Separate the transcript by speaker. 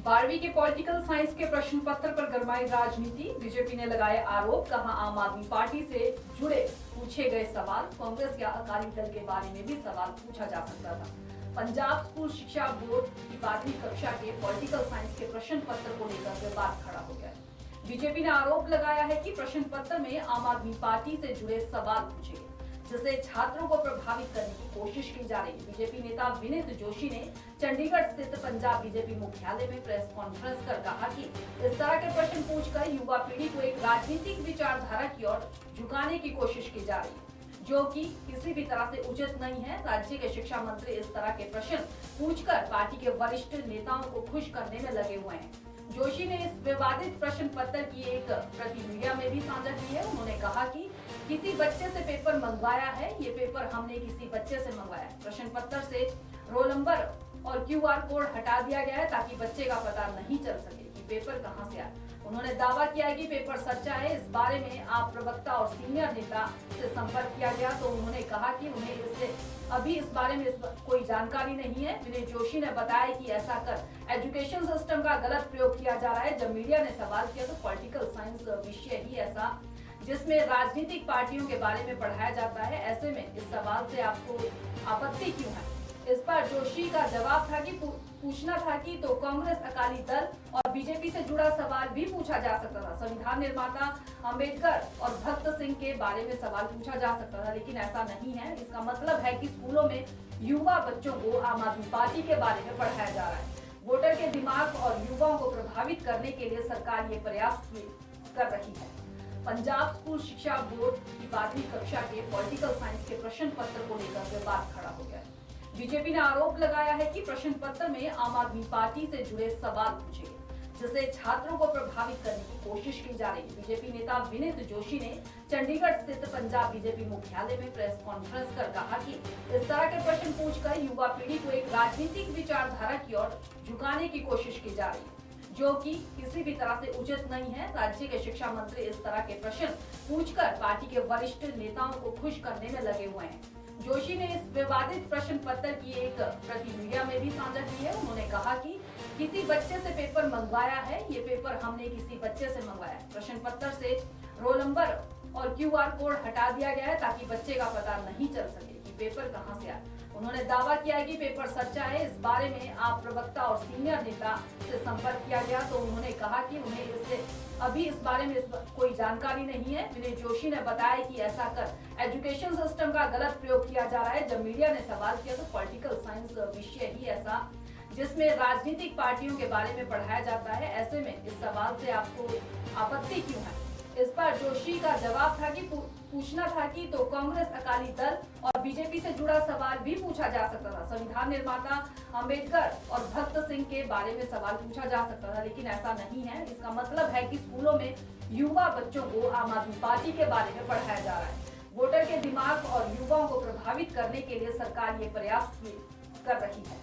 Speaker 1: 12वीं के political science के प्रश्न पत्र पर गरमाई राजनीति। बीजेपी ने लगाए आरोप, कहा आम आदमी पार्टी से जुड़े पूछे गए सवाल। कांग्रेस या अकाली दल के बारे में भी सवाल पूछा जा सकता था। पंजाब स्कूल शिक्षा बोर्ड की 12वीं कक्षा के पॉलिटिकल साइंस के प्रश्न पत्र को लेकर विवाद खड़ा हो गया। बीजेपी ने आरोप लगाया है कि प्रश्न पत्र में आम आदमी पार्टी से जुड़े सवाल पूछे गए, जिससे छात्रों को प्रभावित करने की कोशिश की जा रही है। बीजेपी नेता विनीत जोशी ने चंडीगढ़ स्थित पंजाब बीजेपी मुख्यालय में प्रेस कॉन्फ्रेंस कर कहा कि इस तरह के प्रश्न पूछकर युवा पीढ़ी को एक राजनीतिक विचारधारा की ओर झुकाने की कोशिश की जा रही है, जो कि किसी भी तरह से उचित नहीं है। राज्य के शिक्षा मंत्री इस तरह के प्रश्न पूछकर पार्टी के वरिष्ठ नेताओं को खुश करने में लगे हुए हैं। जोशी ने इस विवादित प्रश्न पत्र की एक प्रति मीडिया में भी साझा की है। उन्होंने कहा कि किसी बच्चे से पेपर मंगवाया है, ये पेपर हमने किसी बच्चे से मंगवाया है। प्रश्न पत्र से रोल नंबर और क्यूआर कोड हटा दिया गया है ताकि बच्चे का पता नहीं चल सके कि पेपर कहां से आया। उन्होंने दावा किया है कि पेपर सच्चा है। इस बारे में आप प्रवक्ता और सीनियर नेता से संपर्क किया गया तो उन्होंने कहा कि उन्हें इससे अभी इस बारे में कोई जानकारी नहीं है। विनय जोशी ने बताया कि ऐसा कर एजुकेशन सिस्टम का गलत प्रयोग किया जा रहा है। जब मीडिया ने सवाल किया तो पॉलिटिकल साइंस विषय ही ऐसा जिसमें राजनीतिक पार्टियों के बारे में पढ़ाया जाता है, ऐसे में इस सवाल से आपको आपत्ति क्यों है? इस पर जोशी का जवाब था कि पूछना था कि तो कांग्रेस, अकाली दल और बीजेपी से जुड़ा सवाल भी पूछा जा सकता था। संविधान निर्माता अंबेडकर और भगत सिंह के बारे में सवाल पूछा जा सकता था, लेकिन ऐसा नहीं है। इसका मतलब है कि स्कूलों में युवा बच्चों को आम आदमी पार्टी के बारे में पढ़ाया जा रहा है। वोटर के दिमाग और युवाओं को प्रभावित करने के लिए सरकार ये प्रयास कर रही है। पंजाब स्कूल शिक्षा बोर्ड की 12वीं कक्षा के पॉलिटिकल साइंस के प्रश्न पत्र को लेकर विवाद खड़ा हो गया। बीजेपी ने आरोप लगाया है कि प्रश्न पत्र में आम आदमी पार्टी से जुड़े सवाल पूछे गए, जिससे छात्रों को प्रभावित करने की कोशिश की जा रही है। बीजेपी नेता विनीत जोशी ने चंडीगढ़ स्थित पंजाब बीजेपी मुख्यालय में प्रेस कॉन्फ्रेंस कर कहा कि इस तरह के प्रश्न पूछकर युवा पीढ़ी को एक राजनीतिक विचारधारा की ओर झुकाने की कोशिश की जा रही है, जो कि किसी भी तरह से उचित नहीं है। राज्य के शिक्षा मंत्री इस तरह के प्रश्न पूछकर पार्टी के वरिष्ठ नेताओं को खुश करने में लगे हुए हैं। जोशी ने इस विवादित प्रश्न पत्र की एक प्रति मीडिया में भी साझा की है। उन्होंने कहा कि किसी बच्चे से पेपर मंगवाया है, ये पेपर हमने किसी बच्चे से मंगवाया है। प्रश्न पत्र से रोल नंबर और क्यूआर कोड हटा दिया गया है ताकि बच्चे का पता नहीं चल सके कि पेपर कहां से आया। उन्होंने दावा किया है कि पेपर सच्चा है। इस बारे में आप प्रवक्ता और सीनियर नेता से संपर्क किया गया तो उन्होंने कहा कि उन्हें इससे अभी इस बारे में कोई जानकारी नहीं है। विनय जोशी ने बताया कि ऐसा कर एजुकेशन सिस्टम का गलत प्रयोग किया जा रहा है। जब मीडिया ने सवाल किया तो पॉलिटिकल साइंस विषय ही ऐसा जिसमें राजनीतिक पार्टियों के बारे में पढ़ाया जाता है, ऐसे में इस सवाल से आपको आपत्ति क्यों है? इस पर जोशी का जवाब था कि पूछना था कि तो कांग्रेस, अकाली दल और बीजेपी से जुड़ा सवाल भी पूछा जा सकता था। संविधान निर्माता अंबेडकर और भगत सिंह के बारे में सवाल पूछा जा सकता था, लेकिन ऐसा नहीं है। इसका मतलब है कि स्कूलों में युवा बच्चों को आम आदमी पार्टी के बारे में पढ़ाया जा रहा है। वोटर के दिमाग और युवाओं को प्रभावित करने के लिए सरकार ये प्रयास कर रही है।